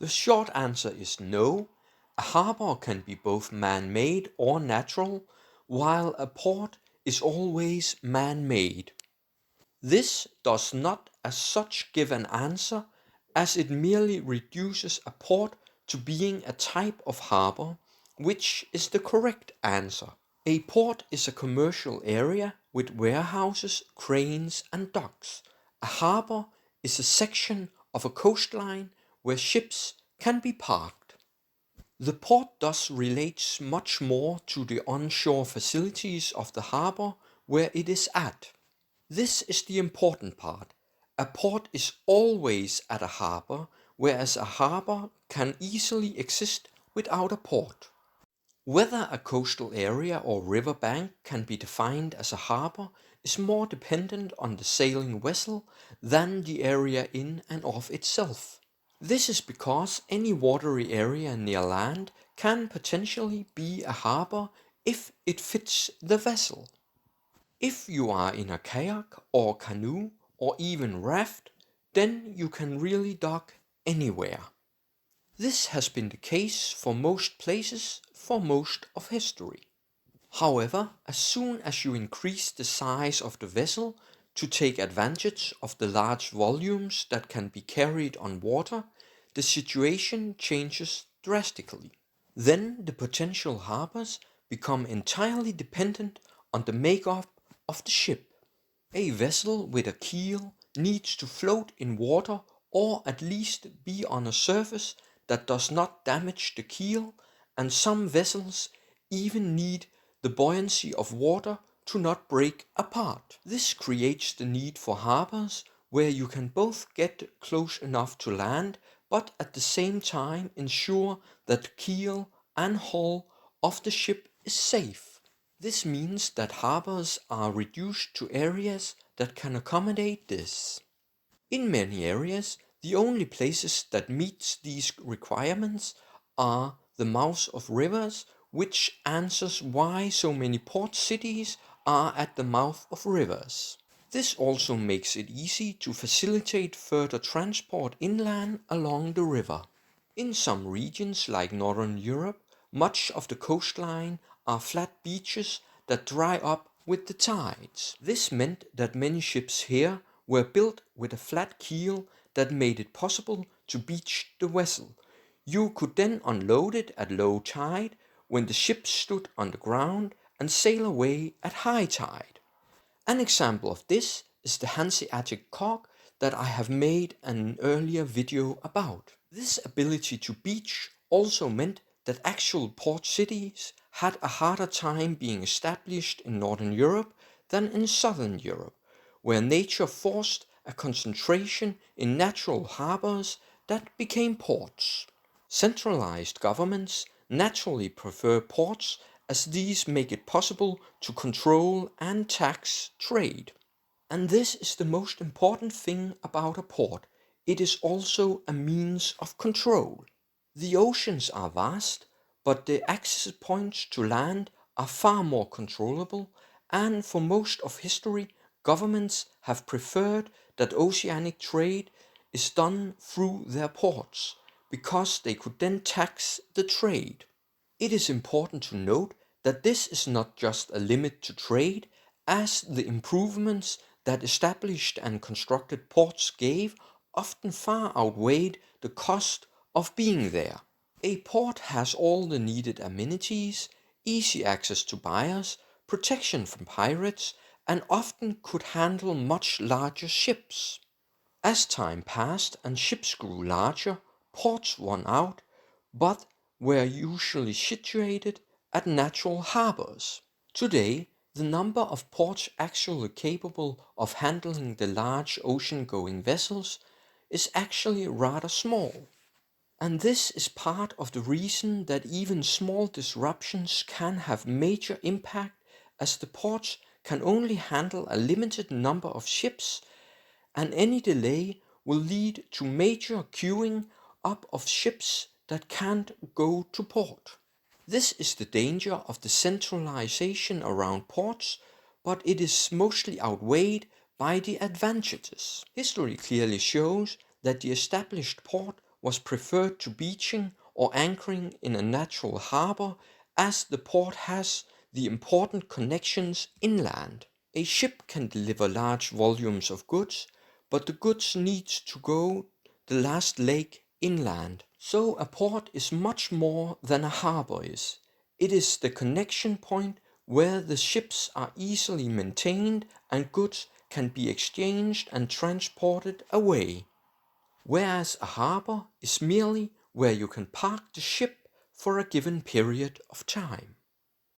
The short answer is no. A harbor can be both man-made or natural, while a port is always man-made. This does not as such give an answer, as it merely reduces a port to being a type of harbor, which is the correct answer. A port is a commercial area with warehouses, cranes, and docks. A harbor is a section of a coastline where ships can be parked. The port thus relates much more to the onshore facilities of the harbor where it is at. This is the important part. A port is always at a harbor, whereas a harbor can easily exist without a port. Whether a coastal area or riverbank can be defined as a harbor is more dependent on the sailing vessel than the area in and of itself. This is because any watery area near land can potentially be a harbor if it fits the vessel. If you are in a kayak or canoe or even raft, then you can really dock anywhere. This has been the case for most places for most of history. However, as soon as you increase the size of the vessel to take advantage of the large volumes that can be carried on water, the situation changes drastically. Then the potential harbors become entirely dependent on the makeup of the ship. A vessel with a keel needs to float in water or at least be on a surface that does not damage the keel, and some vessels even need the buoyancy of water to not break apart. This creates the need for harbors where you can both get close enough to land but at the same time ensure that the keel and hull of the ship is safe. This means that harbors are reduced to areas that can accommodate this. In many areas, the only places that meet these requirements are the mouths of rivers, which answers why so many port cities are at the mouth of rivers. This also makes it easy to facilitate further transport inland along the river. In some regions like Northern Europe, much of the coastline are flat beaches that dry up with the tides. This meant that many ships here were built with a flat keel that made it possible to beach the vessel. You could then unload it at low tide when the ship stood on the ground and sail away at high tide. An example of this is the Hanseatic cog that I have made an earlier video about. This ability to beach also meant that actual port cities had a harder time being established in Northern Europe than in Southern Europe, where nature forced a concentration in natural harbors that became ports. Centralized governments naturally prefer ports as these make it possible to control and tax trade. And this is the most important thing about a port. It is also a means of control. The oceans are vast, but the access points to land are far more controllable, and for most of history, governments have preferred that oceanic trade is done through their ports, because they could then tax the trade. It is important to note that this is not just a limit to trade, as the improvements that established and constructed ports gave often far outweighed the cost of being there. A port has all the needed amenities, easy access to buyers, protection from pirates, and often could handle much larger ships. As time passed and ships grew larger, ports won out, but were usually situated at natural harbors. Today, the number of ports actually capable of handling the large ocean-going vessels is actually rather small. And this is part of the reason that even small disruptions can have major impact, as the ports can only handle a limited number of ships, and any delay will lead to major queuing up of ships that can't go to port. This is the danger of the centralization around ports, but it is mostly outweighed by the advantages. History clearly shows that the established port was preferred to beaching or anchoring in a natural harbor, as the port has the important connections inland. A ship can deliver large volumes of goods, but the goods need to go the last leg inland. So a port is much more than a harbor is. It is the connection point where the ships are easily maintained and goods can be exchanged and transported away. Whereas a harbor is merely where you can park the ship for a given period of time.